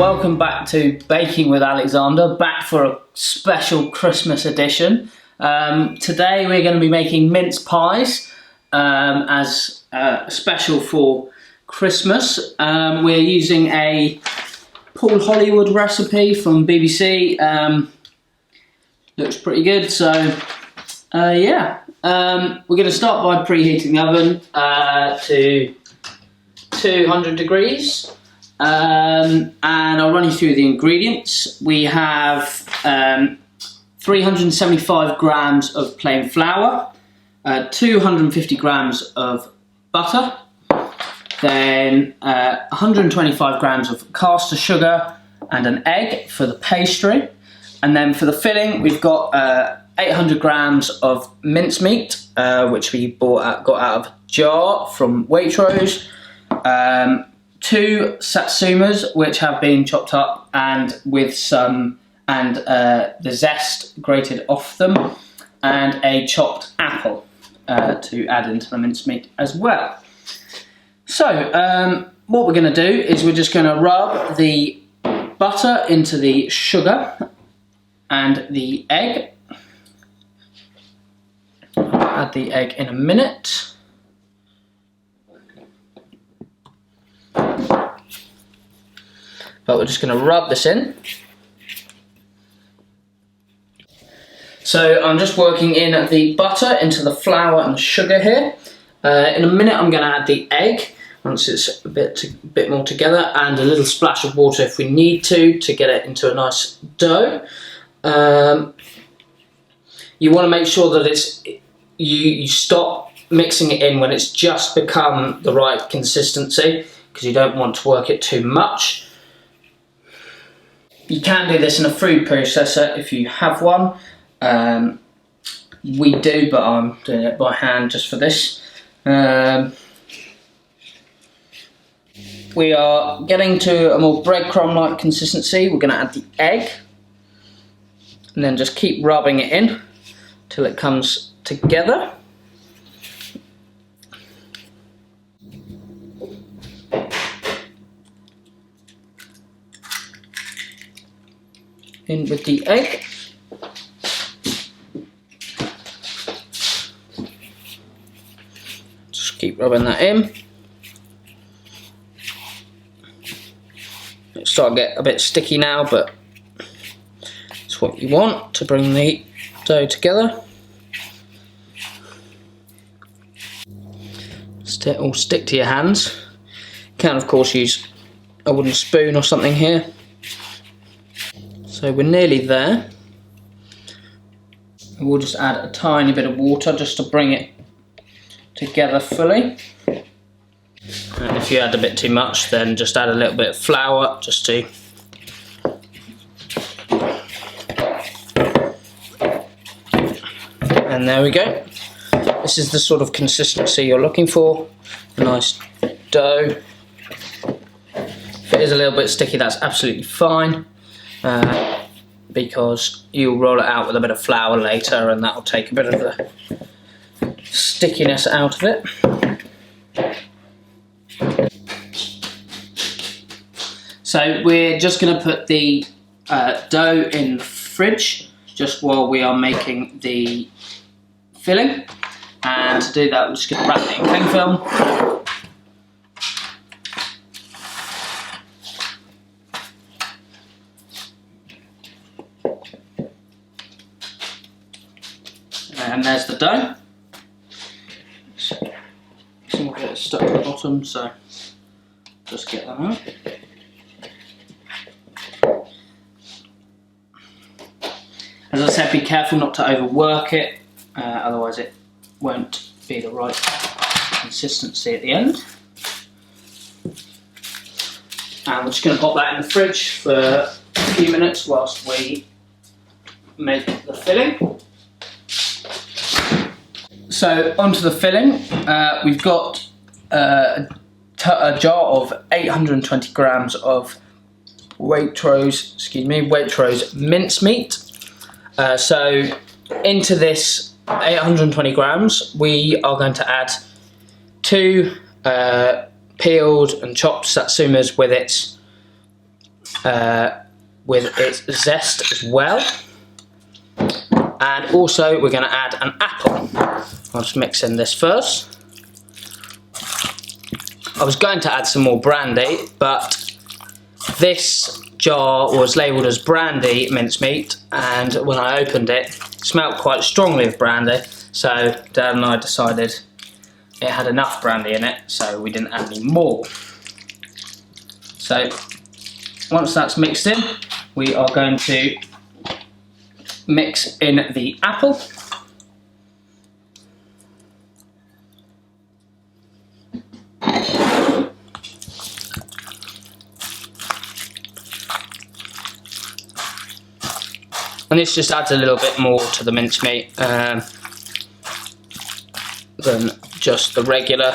welcome back to Baking with Alexander, back for a special Christmas edition. Today we're going to be making mince pies as special for Christmas. We're using a Paul Hollywood recipe from BBC. Looks pretty good, so yeah. We're going to start by preheating the oven to 200 degrees. And I'll run you through the ingredients. We have 375 grams of plain flour, 250 grams of butter, then 125 grams of caster sugar and an egg for the pastry. And then for the filling, we've got 800 grams of mincemeat, which we got out of a jar from Waitrose. 2 satsumas, which have been chopped up and with some the zest grated off them, and a chopped apple to add into the mincemeat as well. So what we're going to do is we're just going to rub the butter into the sugar and the egg. I'll add the egg in a minute. But we're just going to rub this in. So I'm just working in the butter into the flour and sugar here. In a minute I'm going to add the egg once it's a bit more together, and a little splash of water if we need to get it into a nice dough. You want to make sure that you stop mixing it in when it's just become the right consistency, because you don't want to work it too much. You can do this in a food processor if you have one. We do, but I'm doing it by hand just for this. We are getting to a more breadcrumb-like consistency. We're going to add the egg, and then just keep rubbing it in till it comes together. In with the egg. Just keep rubbing that in. It's starting to get a bit sticky now, but it's what you want to bring the dough together. It will stick to your hands. You can of course use a wooden spoon or something here. So we're nearly there. We'll just add a tiny bit of water just to bring it together fully. And if you add a bit too much, then just add a little bit of flour just to and there we go. This is the sort of consistency you're looking for. A nice dough. If it is a little bit sticky, that's absolutely fine. Because you'll roll it out with a bit of flour later, and that will take a bit of the stickiness out of it. So we're just going to put the dough in the fridge just while we are making the filling, and to do that we're just going to wrap it in cling film. And there's the dough. Some of it is stuck at the bottom, so just get that out. As I said, be careful not to overwork it, otherwise it won't be the right consistency at the end. And we're just going to pop that in the fridge for a few minutes whilst we make the filling. So onto the filling, we've got a jar of 820 grams of Waitrose mincemeat. So into this 820 grams, we are going to add 2 peeled and chopped satsumas with its with its zest as well. And also we're going to add an apple. I'll just mix in this first. I was going to add some more brandy, but this jar was labelled as brandy mincemeat, and when I opened it, it smelled quite strongly of brandy, so Dad and I decided it had enough brandy in it, so we didn't add any more. So once that's mixed in, we are going to mix in the apple. And this just adds a little bit more to the mincemeat than just the regular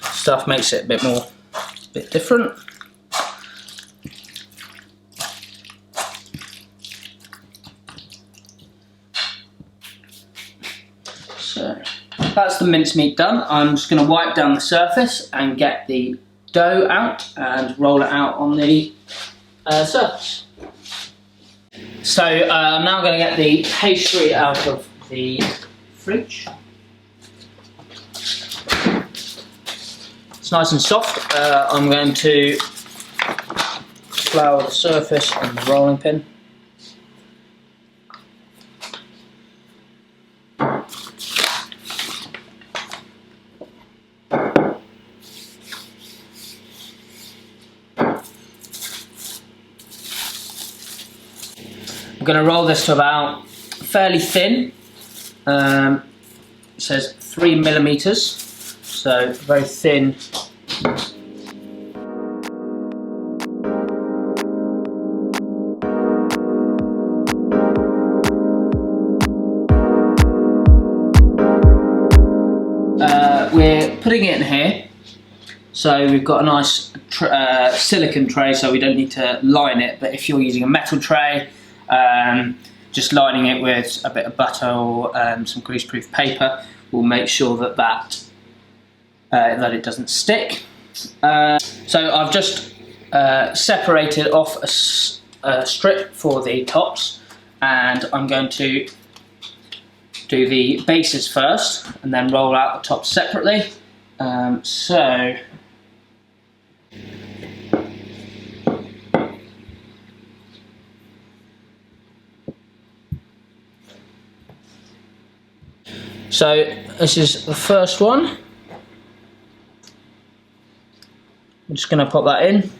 stuff, makes it a bit different. So that's the mincemeat done. I'm just going to wipe down the surface and get the dough out and roll it out on the surface. So I'm now going to get the pastry out of the fridge. It's nice and soft. I'm going to flour the surface on the rolling pin. I'm going to roll this to about fairly thin. It says 3mm, so very thin. We're putting it in here, so we've got a nice silicone tray, so we don't need to line it, but if you're using a metal tray, just lining it with a bit of butter or some greaseproof paper will make sure that it doesn't stick. So I've just separated off a strip for the tops, and I'm going to do the bases first and then roll out the tops separately. So this is the first one. I'm just going to pop that in.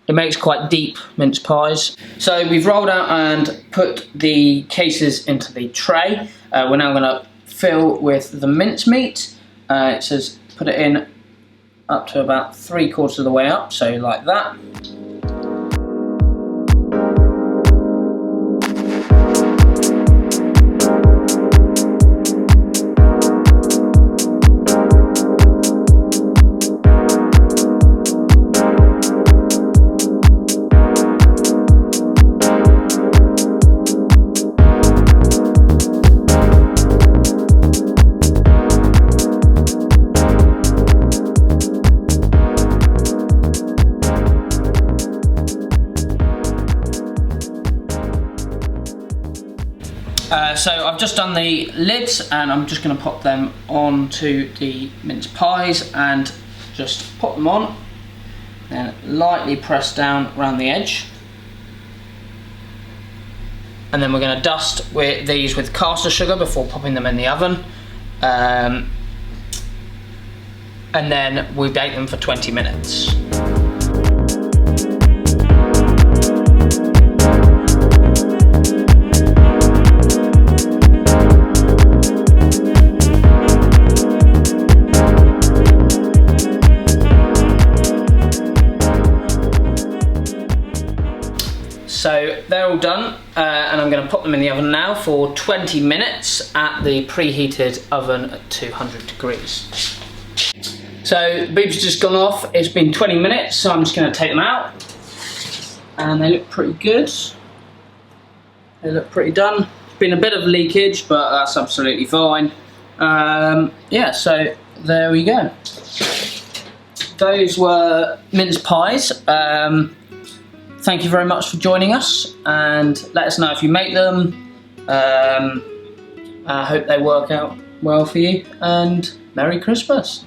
It makes quite deep mince pies. So we've rolled out and put the cases into the tray. We're now going to fill with the mincemeat. It says put it in up to about 3/4 of the way up, so like that. So I've just done the lids, and I'm just going to pop them onto the mince pies and just pop them on, and lightly press down around the edge. And then we're going to dust these with caster sugar before popping them in the oven. And then we bake them for 20 minutes. So they're all done, and I'm going to pop them in the oven now for 20 minutes at the preheated oven at 200 degrees. So the beeps just gone off. It's been 20 minutes, so I'm just going to take them out, and they look pretty good. They look pretty done. Been a bit of leakage, but that's absolutely fine. Yeah, so there we go. those were mince pies. Thank you very much for joining us, and let us know if you make them. I hope they work out well for you, and Merry Christmas.